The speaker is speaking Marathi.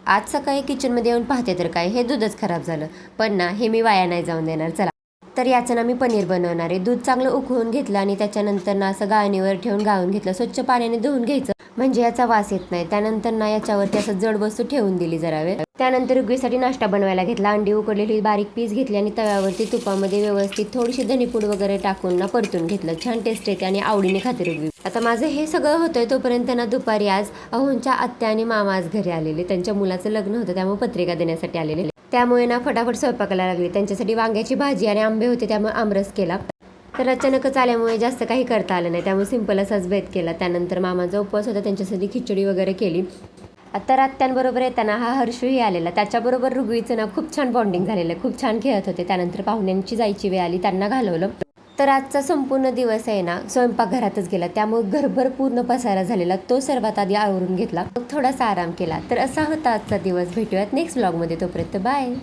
आज सकाळी किचनमध्ये येऊन पाहते तर काय हे दूधच खराब झालं. पण ना हे मी वाया नाही जाऊन देणार. चला तर याचं ना मी पनीर बनवणार आहे. दूध चांगलं उकळून घेतलं आणि त्याच्यानंतर ना असं गाळणीवर ठेवून गाळून घेतलं. स्वच्छ पाण्याने धुवून घ्यायचं म्हणजे याचा वास येत नाही. त्यानंतर ना याच्यावरती असं जड वस्तू ठेवून दिली जरा वेळ. त्यानंतर रुगवीसाठी नाश्ता बनवायला घेतला. अंडी उकडलेली बारीक पीस घेतली आणि तव्यावरती तुपामध्ये व्यवस्थित थोडीशी धनीपूड वगैरे टाकून ना परतून घेतलं. छान टेस्ट येते आणि आवडीने खाते रुगवी. आता माझं हे सगळं होतंय तोपर्यंत ना दुपारी आज अहोंच्या आत्या आणि मामा आज घरी आलेले. त्यांच्या मुलाचं लग्न होतं त्यामुळे पत्रिका देण्यासाठी आलेले. त्यामुळे ना फटाफट स्वयंपाकाला लागली. त्यांच्यासाठी वांग्याची भाजी आणि आंबे होते त्यामुळे आमरस केला. तर अचानकच आल्यामुळे जास्त काही करता आलं नाही त्यामुळे सिंपल असाच बेत केला. त्यानंतर मामाचा उपवास होता त्यांच्यासाठी खिचडी वगैरे केली. आता आत्यांबरोबर येताना हा हर्षूही आलेला. त्याच्याबरोबर रुगवीचं ना खूप छान बॉन्डिंग झालेलं. खूप छान खेळत होते. त्यानंतर पाहुण्यांची जायची वेळ आली त्यांना घालवलं. तर आजचा संपूर्ण दिवस आहे ना स्वयंपाकघरातच गेला. त्यामुळे घरभर पूर्ण पसारा झालेला. तो सर्वात आधी आवरून घेतला. मग थोडासा आराम केला. तर असा होता आजचा दिवस. भेटूयात नेक्स्ट व्लॉगमध्ये. तोपर्यंत बाय.